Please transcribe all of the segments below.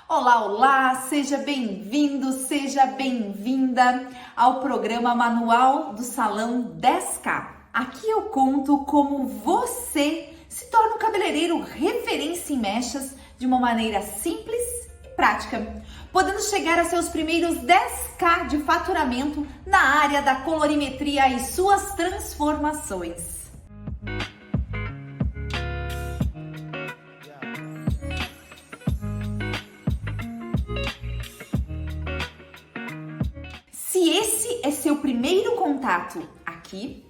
Olá, olá, seja bem-vindo, seja bem-vinda ao programa Manual do Salão 10K. Aqui eu conto como você se torna um cabeleireiro referência em mechas de uma maneira simples e prática, podendo chegar a seus primeiros 10K de faturamento na área da colorimetria e suas transformações. Se esse é seu primeiro contato aqui,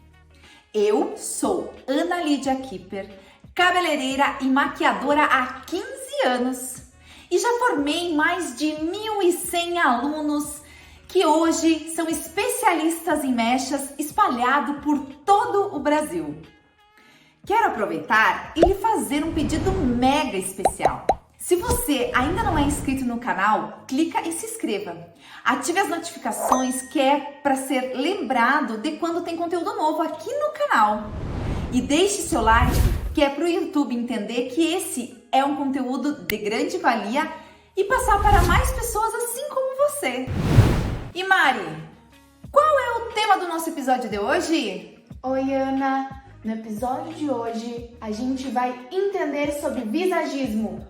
eu sou Ana Lídia Kipper, cabeleireira e maquiadora há 15 anos e já formei mais de 1.100 alunos que hoje são especialistas em mechas espalhados por todo o Brasil. Quero aproveitar e lhe fazer um pedido mega especial. Se você ainda não é inscrito no canal, clica e se inscreva. Ative as notificações que é para ser lembrado de quando tem conteúdo novo aqui no canal. E deixe seu like, que é para o YouTube entender que esse é um conteúdo de grande valia e passar para mais pessoas assim como você. E Mari, qual é o tema do nosso episódio de hoje? Oi, Ana! No episódio de hoje, a gente vai entender sobre visagismo.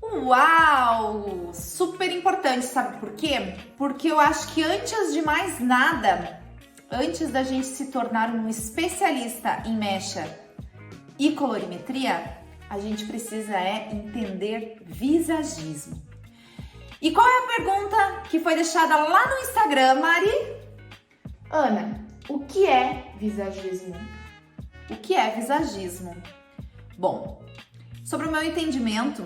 Uau! Super importante, sabe por quê? Porque eu acho que antes de mais nada, antes da gente se tornar um especialista em mecha e colorimetria, a gente precisa entender visagismo. E qual é a pergunta que foi deixada lá no Instagram, Mari? Ana, o que é visagismo? O que é visagismo? Bom, sobre o meu entendimento,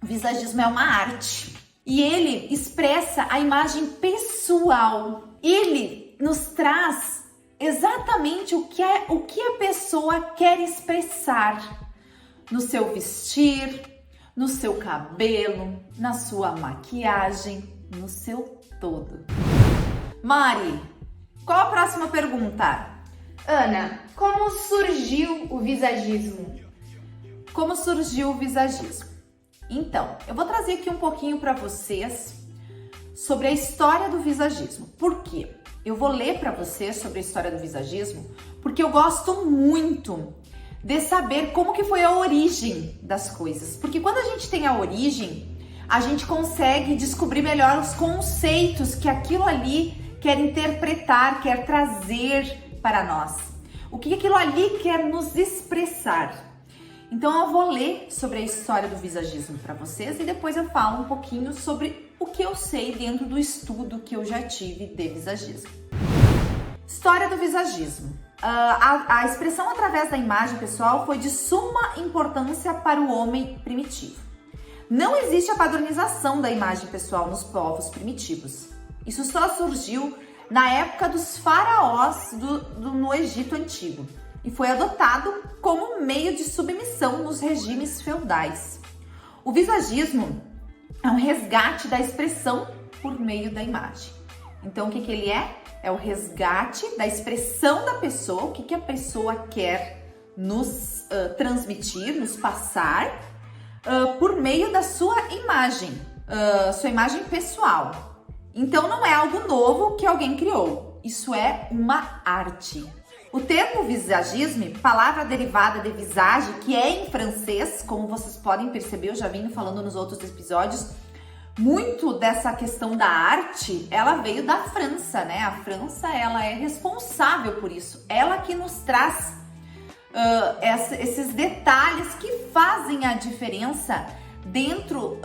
visagismo é uma arte e ele expressa a imagem pessoal. Ele nos traz exatamente o que a pessoa quer expressar no seu vestir, no seu cabelo, na sua maquiagem, no seu todo. Mari, qual a próxima pergunta? Ana, como surgiu o visagismo? Como surgiu o visagismo? Então, eu vou trazer aqui um pouquinho para vocês sobre a história do visagismo. Por quê? Eu vou ler para vocês sobre a história do visagismo porque eu gosto muito de saber como que foi a origem das coisas. Porque quando a gente tem a origem, a gente consegue descobrir melhor os conceitos que aquilo ali quer interpretar, quer trazer para nós. O que aquilo ali quer nos expressar. Então eu vou ler sobre a história do visagismo para vocês e depois eu falo um pouquinho sobre o que eu sei dentro do estudo que eu já tive de visagismo. História do visagismo. A expressão através da imagem pessoal foi de suma importância para o homem primitivo. Não existe a padronização da imagem pessoal nos povos primitivos. Isso só surgiu na época dos faraós no Egito Antigo e foi adotado como meio de submissão nos regimes feudais. O visagismo é um resgate da expressão por meio da imagem. Então, o que ele é? É o resgate da expressão da pessoa, o que a pessoa quer nos transmitir, nos passar, por meio da sua imagem pessoal. Então, não é algo novo que alguém criou, isso é uma arte. O termo visagisme, palavra derivada de visage, que é em francês, como vocês podem perceber, eu já venho falando nos outros episódios, muito dessa questão da arte, ela veio da França, né? A França, ela é responsável por isso. Ela que nos traz esses detalhes que fazem a diferença dentro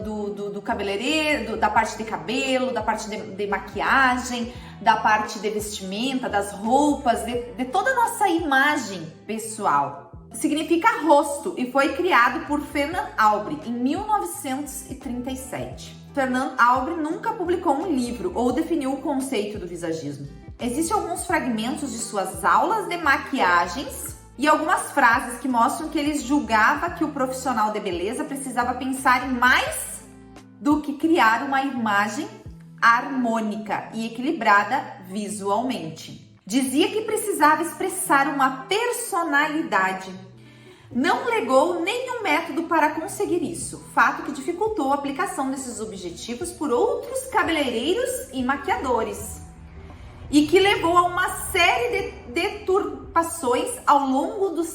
do cabeleireiro, da parte de cabelo, da parte de maquiagem, da parte de vestimenta, das roupas, de toda a nossa imagem pessoal. Significa rosto e foi criado por Fernand Aubry em 1937. Fernand Aubry nunca publicou um livro ou definiu o conceito do visagismo. Existem alguns fragmentos de suas aulas de maquiagens e algumas frases que mostram que ele julgava que o profissional de beleza precisava pensar em mais do que criar uma imagem harmônica e equilibrada visualmente. Dizia que precisava expressar uma personalidade. não legou nenhum método para conseguir isso, fato que dificultou a aplicação desses objetivos por outros cabeleireiros e maquiadores, e que levou a uma série de deturpações ao longo dos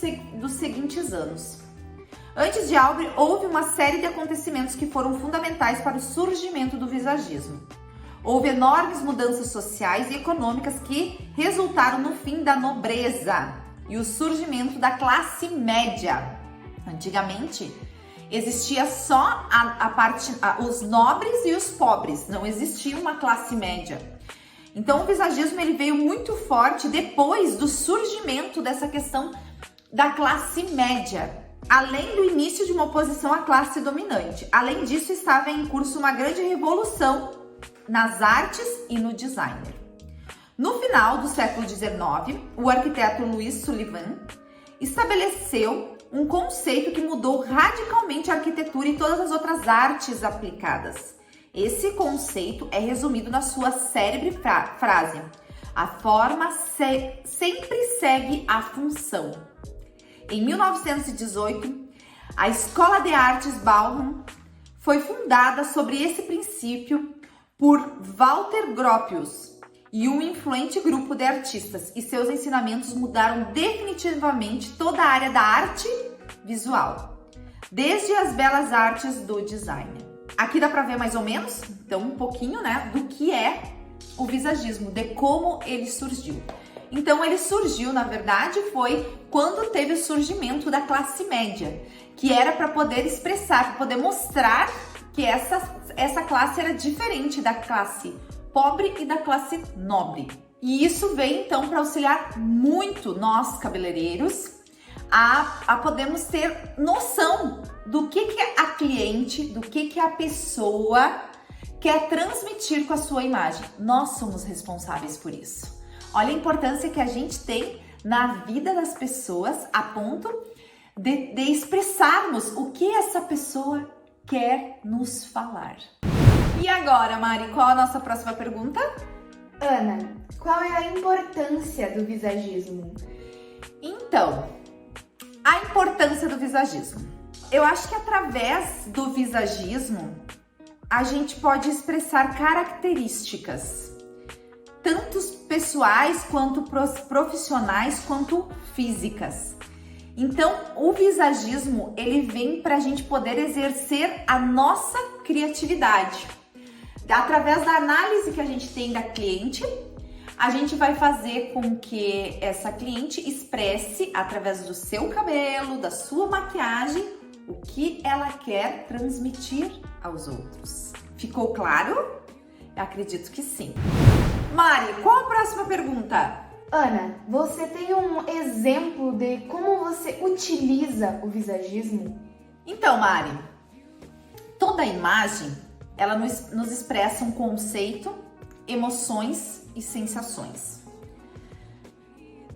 seguintes anos. Antes de Aubrey, houve uma série de acontecimentos que foram fundamentais para o surgimento do visagismo. Houve enormes mudanças sociais e econômicas que resultaram no fim da nobreza e o surgimento da classe média. Antigamente, existia só os nobres e os pobres, não existia uma classe média. Então, o visagismo ele veio muito forte depois do surgimento dessa questão da classe média, além do início de uma oposição à classe dominante. Além disso, estava em curso uma grande revolução nas artes e no designer. No final do século XIX, o arquiteto Louis Sullivan estabeleceu um conceito que mudou radicalmente a arquitetura e todas as outras artes aplicadas. Esse conceito é resumido na sua célebre frase: a forma sempre segue a função. Em 1918, a Escola de Artes Bauhaus foi fundada sobre esse princípio por Walter Gropius e um influente grupo de artistas, e seus ensinamentos mudaram definitivamente toda a área da arte visual, desde as belas artes do design. Aqui dá para ver mais ou menos, então um pouquinho, né, do que é o visagismo, de como ele surgiu. Então ele surgiu, na verdade, foi quando teve o surgimento da classe média, que era para poder expressar, para poder mostrar que essa classe era diferente da classe pobre e da classe nobre. E isso veio então para auxiliar muito nós cabeleireiros a podermos ter noção do que a cliente, do que a pessoa quer transmitir com a sua imagem. Nós somos responsáveis por isso. Olha a importância que a gente tem na vida das pessoas a ponto de expressarmos o que essa pessoa quer nos falar. E agora, Mari, qual a nossa próxima pergunta? Ana, qual é a importância do visagismo? Então, a importância do visagismo. Eu acho que através do visagismo a gente pode expressar características, tanto pessoais quanto profissionais quanto físicas. Então, o visagismo, ele vem para a gente poder exercer a nossa criatividade. Através da análise que a gente tem da cliente, a gente vai fazer com que essa cliente expresse, através do seu cabelo, da sua maquiagem, o que ela quer transmitir aos outros. Ficou claro? Eu acredito que sim. Mari, qual a próxima pergunta? Ana, você tem um exemplo de como você utiliza o visagismo? Então, Mari, toda imagem, ela nos expressa um conceito, emoções e sensações.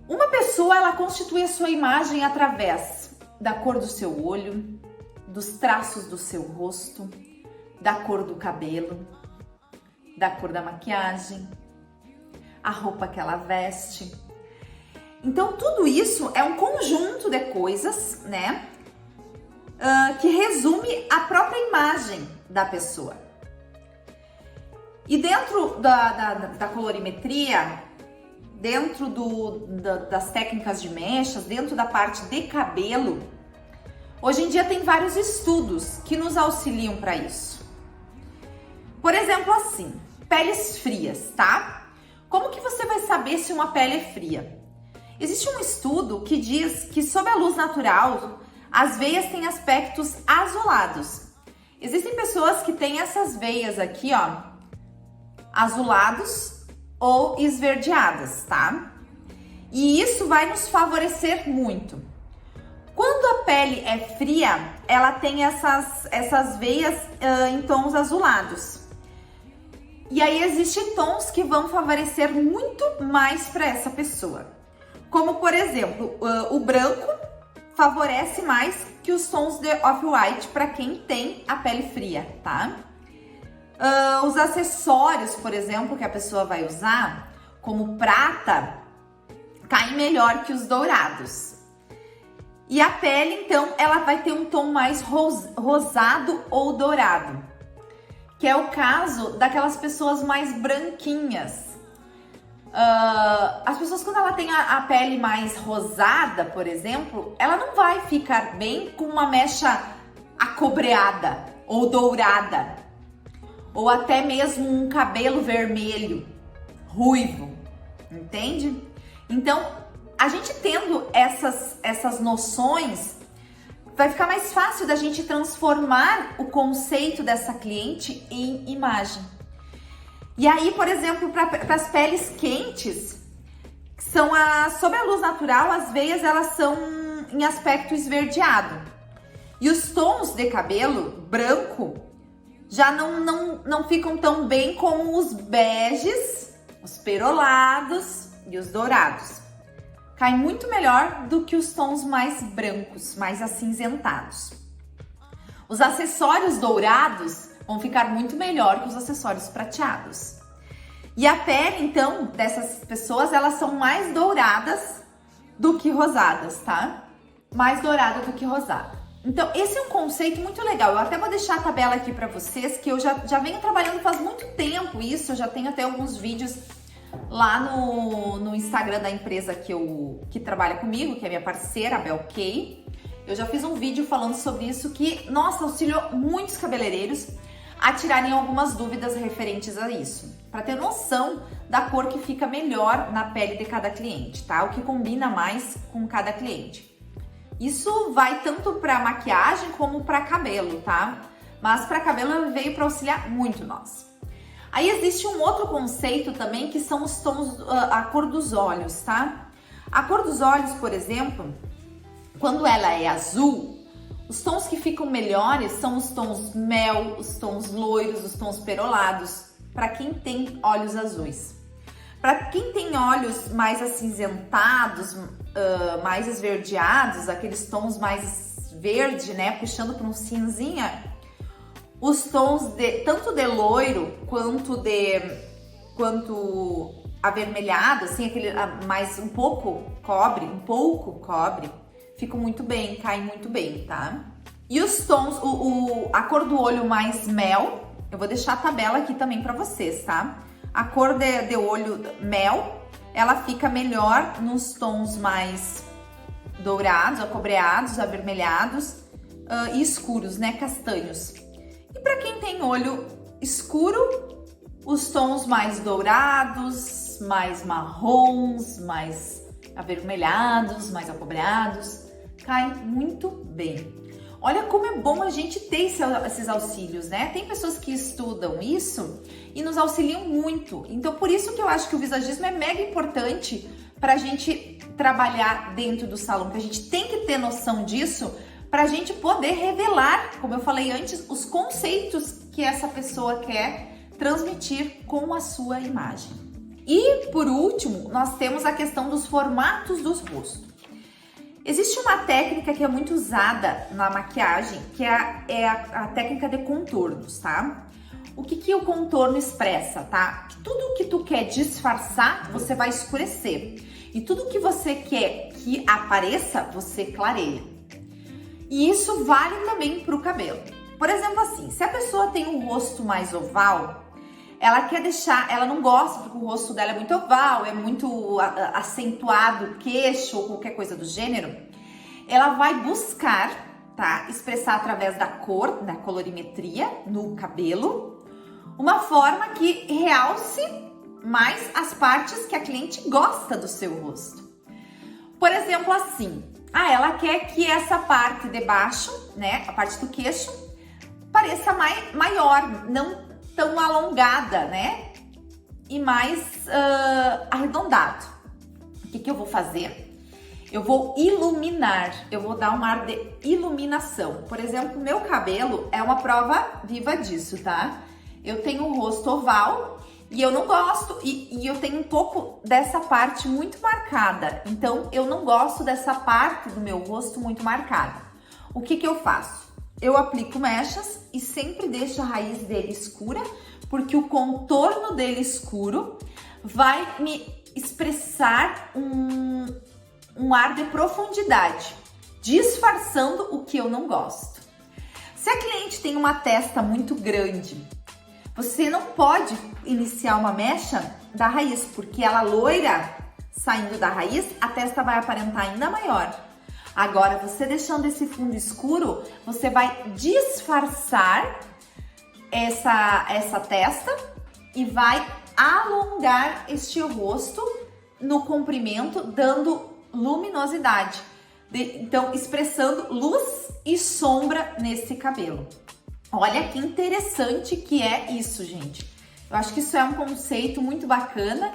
Uma pessoa, ela constitui a sua imagem através da cor do seu olho, dos traços do seu rosto, da cor do cabelo, da cor da maquiagem, a roupa que ela veste. Então, tudo isso é um conjunto de coisas, né, que resume a própria imagem da pessoa. E dentro da colorimetria, dentro das técnicas de mechas, dentro da parte de cabelo, hoje em dia tem vários estudos que nos auxiliam para isso. Por exemplo, assim, peles frias, tá? Como que você vai saber se uma pele é fria? Existe um estudo que diz que sob a luz natural, as veias têm aspectos azulados. Existem pessoas que têm essas veias aqui, ó, azulados ou esverdeadas, tá? E isso vai nos favorecer muito. Quando a pele é fria, ela tem essas veias em tons azulados. E aí existem tons que vão favorecer muito mais para essa pessoa. Como, por exemplo, o branco favorece mais que os tons de off-white para quem tem a pele fria, tá? Os acessórios, por exemplo, que a pessoa vai usar, como prata, caem melhor que os dourados. E a pele, então, ela vai ter um tom mais rosado ou dourado, que é o caso daquelas pessoas mais branquinhas. As pessoas, quando ela tem a pele mais rosada, por exemplo, ela não vai ficar bem com uma mecha acobreada ou dourada, ou até mesmo um cabelo vermelho, ruivo, entende? Então, a gente tendo essas noções, vai ficar mais fácil da gente transformar o conceito dessa cliente em imagem. E aí, por exemplo, para as peles quentes, sob a luz natural, as veias elas são em aspecto esverdeado. E os tons de cabelo branco já não ficam tão bem como os beges, os perolados e os dourados. Cai muito melhor do que os tons mais brancos, mais acinzentados. Os acessórios dourados vão ficar muito melhor que os acessórios prateados. E a pele, então, dessas pessoas, elas são mais douradas do que rosadas, tá? Mais dourada do que rosada. Então, esse é um conceito muito legal. Eu até vou deixar a tabela aqui para vocês, que eu já venho trabalhando faz muito tempo isso. Eu já tenho até alguns vídeos lá no Instagram da empresa que trabalha comigo, que é minha parceira, a Bel Kay. Eu já fiz um vídeo falando sobre isso que, nossa, auxiliou muitos cabeleireiros a tirarem algumas dúvidas referentes a isso, para ter noção da cor que fica melhor na pele de cada cliente, tá? O que combina mais com cada cliente. Isso vai tanto para maquiagem como para cabelo, tá? Mas para cabelo veio para auxiliar muito nós. Aí existe um outro conceito também que são os tons, a cor dos olhos, tá? A cor dos olhos, por exemplo, quando ela é azul, os tons que ficam melhores são os tons mel, os tons loiros, os tons perolados, para quem tem olhos azuis. Para quem tem olhos mais acinzentados, mais esverdeados, aqueles tons mais verde, né, puxando para um cinzinha, os tons tanto de loiro quanto avermelhado, assim, aquele mais um pouco cobre, ficam muito bem, caem muito bem, tá? E os tons, a cor do olho mais mel, eu vou deixar a tabela aqui também para vocês, tá? A cor de olho mel, ela fica melhor nos tons mais dourados, acobreados, avermelhados e escuros, né? Castanhos. E para quem tem olho escuro, os tons mais dourados, mais marrons, mais avermelhados, mais acobreados, caem muito bem. Olha como é bom a gente ter esses auxílios, né? Tem pessoas que estudam isso e nos auxiliam muito. Então, por isso que eu acho que o visagismo é mega importante para a gente trabalhar dentro do salão, que a gente tem que ter noção disso para a gente poder revelar, como eu falei antes, os conceitos que essa pessoa quer transmitir com a sua imagem. E, por último, nós temos a questão dos formatos dos rostos. Existe uma técnica que é muito usada na maquiagem, que é a técnica de contornos, tá? O que o contorno expressa, tá? Tudo que tu quer disfarçar, você vai escurecer. E tudo que você quer que apareça, você clareia. E isso vale também para o cabelo. Por exemplo, assim, se a pessoa tem um rosto mais oval, ela quer deixar, ela não gosta porque o rosto dela é muito oval, é muito acentuado o queixo ou qualquer coisa do gênero, ela vai buscar, tá, expressar através da cor, da colorimetria no cabelo, uma forma que realce mais as partes que a cliente gosta do seu rosto. Por exemplo, assim, ela quer que essa parte de baixo, né, a parte do queixo, pareça maior, não tão alongada, né? E mais arredondado. O que eu vou fazer? Eu vou iluminar, eu vou dar um ar de iluminação. Por exemplo, meu cabelo é uma prova viva disso, tá? Eu tenho um rosto oval e eu não gosto, e eu tenho um pouco dessa parte muito marcada. Então, eu não gosto dessa parte do meu rosto muito marcada. O que eu faço? Eu aplico mechas e sempre deixo a raiz dele escura, porque o contorno dele escuro vai me expressar um ar de profundidade. disfarçando o que eu não gosto. Se a cliente tem uma testa muito grande, você não pode iniciar uma mecha da raiz, porque ela loira saindo da raiz, a testa vai aparentar ainda maior. Agora, você deixando esse fundo escuro, você vai disfarçar essa testa e vai alongar este rosto no comprimento, dando luminosidade. Então, expressando luz e sombra nesse cabelo. Olha que interessante que é isso, gente. Eu acho que isso é um conceito muito bacana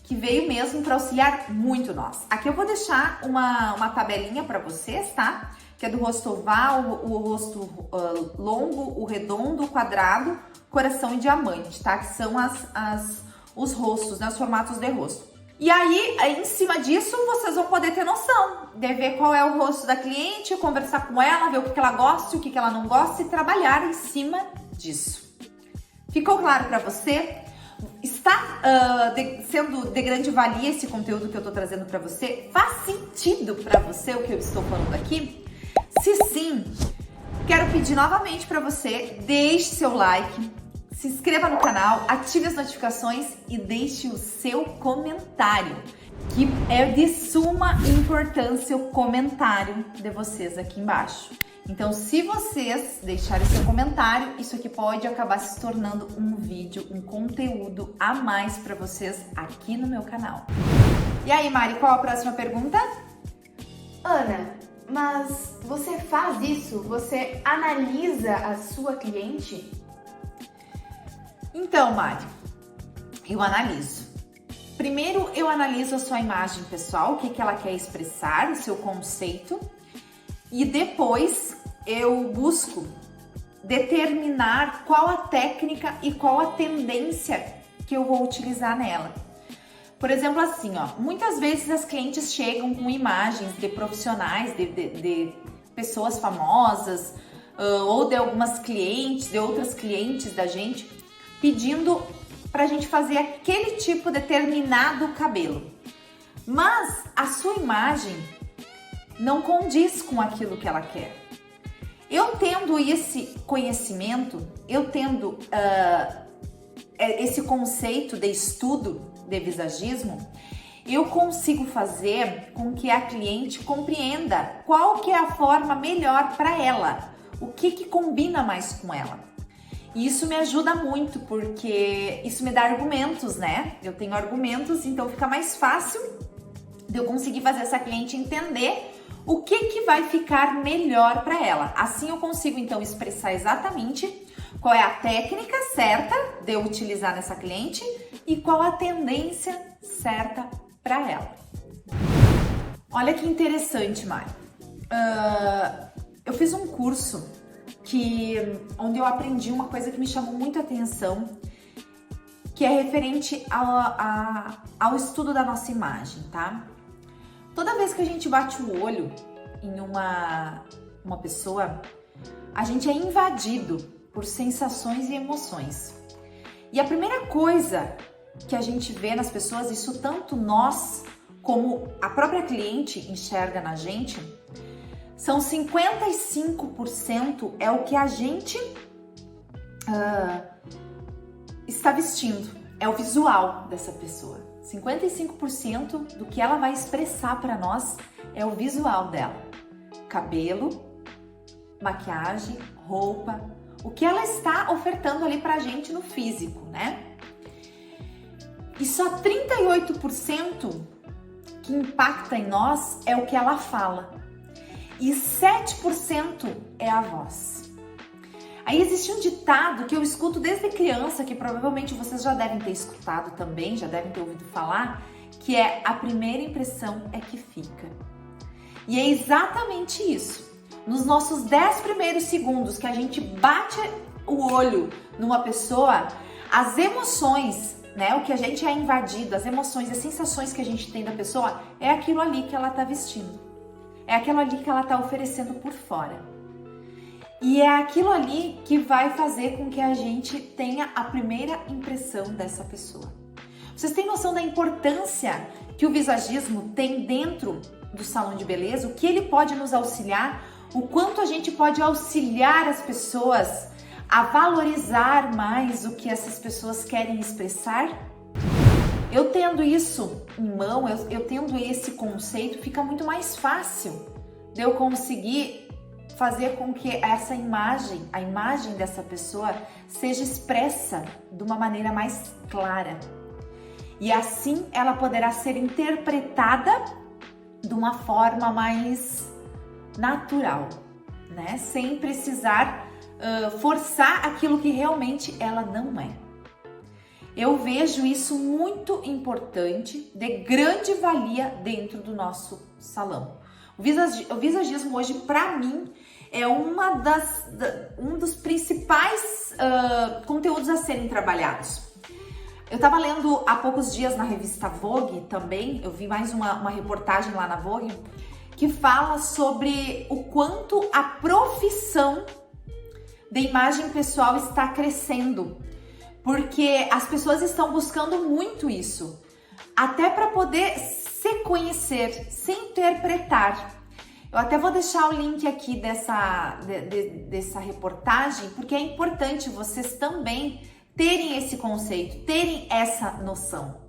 que veio mesmo para auxiliar muito nós. Aqui eu vou deixar uma tabelinha para vocês, tá? Que é do rosto oval, o rosto longo, o redondo, o quadrado, coração e diamante, tá? Que são os rostos, né? Os formatos de rosto. E aí, em cima disso, vocês vão poder ter noção de ver qual é o rosto da cliente, conversar com ela, ver o que ela gosta e o que ela não gosta e trabalhar em cima disso. Ficou claro para você? Está sendo de grande valia esse conteúdo que eu tô trazendo para você? Faz sentido para você o que eu estou falando aqui? Se sim, quero pedir novamente para você, deixe seu like, se inscreva no canal, ative as notificações e deixe o seu comentário, que é de suma importância o comentário de vocês aqui embaixo. Então, se vocês deixarem seu comentário, isso aqui pode acabar se tornando um vídeo, um conteúdo a mais para vocês aqui no meu canal. E aí, Mari, qual a próxima pergunta? Ana, mas você faz isso? Você analisa a sua cliente? Então, Mari, eu analiso. Primeiro, eu analiso a sua imagem pessoal, o que ela quer expressar, o seu conceito. E depois eu busco determinar qual a técnica e qual a tendência que eu vou utilizar nela. Por exemplo, assim, ó, muitas vezes as clientes chegam com imagens de profissionais, de pessoas famosas, ou de algumas clientes, de outras clientes da gente, pedindo pra gente fazer aquele tipo determinado cabelo. Mas a sua imagem não condiz com aquilo que ela quer. Eu tendo esse conhecimento, eu tendo esse conceito de estudo de visagismo, eu consigo fazer com que a cliente compreenda qual que é a forma melhor para ela, o que combina mais com ela. E isso me ajuda muito, porque isso me dá argumentos, né? Eu tenho argumentos, então fica mais fácil de eu conseguir fazer essa cliente entender o que vai ficar melhor para ela. Assim eu consigo então expressar exatamente qual é a técnica certa de eu utilizar nessa cliente e qual a tendência certa para ela. Olha que interessante, Mari. Eu fiz um curso onde eu aprendi uma coisa que me chamou muito a atenção, que é referente ao estudo da nossa imagem, tá? Toda vez que a gente bate o olho em uma pessoa, a gente é invadido por sensações e emoções. E a primeira coisa que a gente vê nas pessoas, isso tanto nós como a própria cliente enxerga na gente, são 55% é o que a gente está vestindo, é o visual dessa pessoa. 55% do que ela vai expressar para nós é o visual dela. Cabelo, maquiagem, roupa, o que ela está ofertando ali pra gente no físico, né? E só 38% que impacta em nós é o que ela fala. E 7% é a voz. Aí existe um ditado que eu escuto desde criança, que provavelmente vocês já devem ter escutado também, já devem ter ouvido falar, que é: a primeira impressão é que fica. E é exatamente isso. Nos nossos 10 primeiros segundos que a gente bate o olho numa pessoa, as emoções, né, o que a gente é invadido, as emoções, as sensações que a gente tem da pessoa, é aquilo ali que ela tá vestindo. É aquilo ali que ela tá oferecendo por fora. E é aquilo ali que vai fazer com que a gente tenha a primeira impressão dessa pessoa. Vocês têm noção da importância que o visagismo tem dentro do salão de beleza, o que ele pode nos auxiliar, o quanto a gente pode auxiliar as pessoas a valorizar mais o que essas pessoas querem expressar. Eu tendo isso em mão, eu tendo esse conceito, fica muito mais fácil de eu conseguir fazer com que essa imagem, a imagem dessa pessoa, seja expressa de uma maneira mais clara. E assim ela poderá ser interpretada de uma forma mais natural, né? Sem precisar forçar aquilo que realmente ela não é. Eu vejo isso muito importante, de grande valia dentro do nosso salão. O visagismo hoje, para mim, é um dos principais conteúdos a serem trabalhados. Eu estava lendo há poucos dias na revista Vogue também, eu vi mais uma reportagem lá na Vogue, que fala sobre o quanto a profissão de imagem pessoal está crescendo, porque as pessoas estão buscando muito isso, até para poder se conhecer, se interpretar. Eu até vou deixar o link aqui dessa reportagem, porque é importante vocês também terem esse conceito, terem essa noção.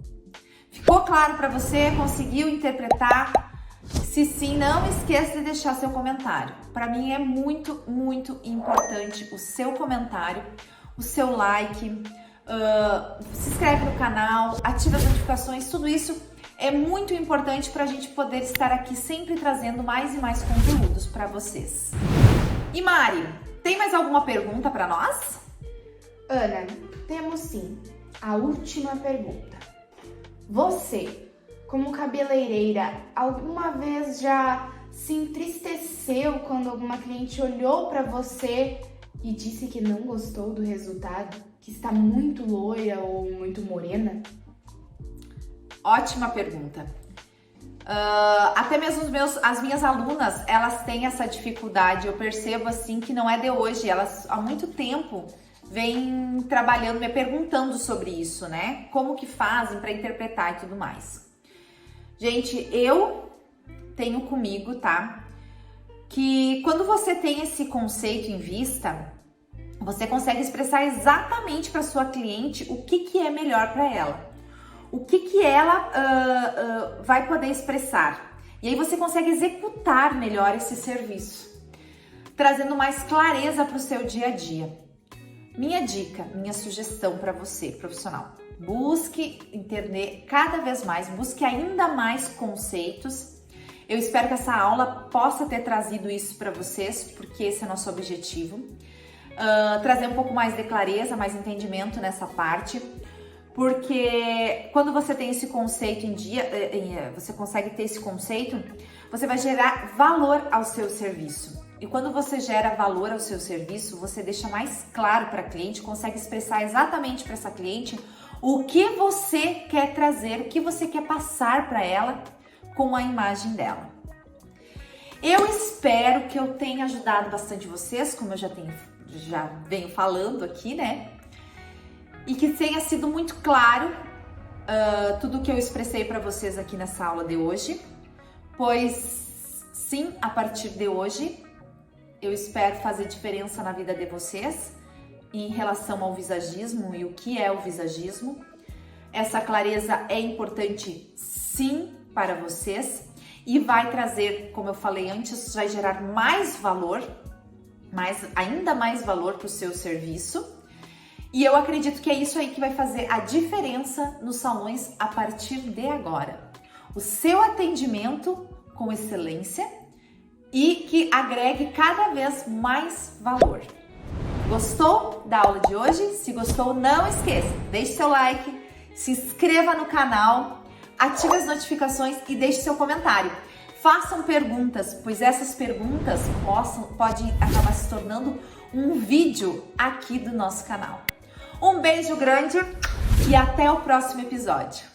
Ficou claro para você? Conseguiu interpretar? Se sim, não esqueça de deixar seu comentário. Para mim é muito, muito importante o seu comentário, o seu like, se inscreve no canal, ativa as notificações, tudo isso é muito importante para a gente poder estar aqui sempre trazendo mais e mais conteúdos para vocês. E Mari, tem mais alguma pergunta para nós? Ana, temos sim. A última pergunta. Você, como cabeleireira, alguma vez já se entristeceu quando alguma cliente olhou para você e disse que não gostou do resultado? Que está muito loira ou muito morena? Ótima pergunta. Até mesmo as minhas alunas, elas têm essa dificuldade. Eu percebo assim que não é de hoje. Elas há muito tempo vêm trabalhando, me perguntando sobre isso, né? Como que fazem para interpretar e tudo mais. Gente, eu tenho comigo, tá? Que quando você tem esse conceito em vista, você consegue expressar exatamente para sua cliente o que é melhor para ela. O que ela vai poder expressar. E aí você consegue executar melhor esse serviço, trazendo mais clareza para o seu dia a dia. Minha dica, minha sugestão para você, profissional, busque entender cada vez mais, busque ainda mais conceitos. Eu espero que essa aula possa ter trazido isso para vocês, porque esse é o nosso objetivo. Trazer um pouco mais de clareza, mais entendimento nessa parte. Porque quando você tem esse conceito em dia, você consegue ter esse conceito, você vai gerar valor ao seu serviço. E quando você gera valor ao seu serviço, você deixa mais claro para a cliente, consegue expressar exatamente para essa cliente o que você quer trazer, o que você quer passar para ela com a imagem dela. Eu espero que eu tenha ajudado bastante vocês, como eu já venho falando aqui, né? E que tenha sido muito claro tudo que eu expressei para vocês aqui nessa aula de hoje, pois sim, a partir de hoje eu espero fazer diferença na vida de vocês em relação ao visagismo e o que é o visagismo. Essa clareza é importante sim para vocês e vai trazer, como eu falei antes, vai gerar mais valor, ainda mais valor para o seu serviço. E eu acredito que é isso aí que vai fazer a diferença nos salões a partir de agora. O seu atendimento com excelência e que agregue cada vez mais valor. Gostou da aula de hoje? Se gostou, não esqueça, deixe seu like, se inscreva no canal, ative as notificações e deixe seu comentário. Façam perguntas, pois essas perguntas podem acabar se tornando um vídeo aqui do nosso canal. Um beijo grande e até o próximo episódio.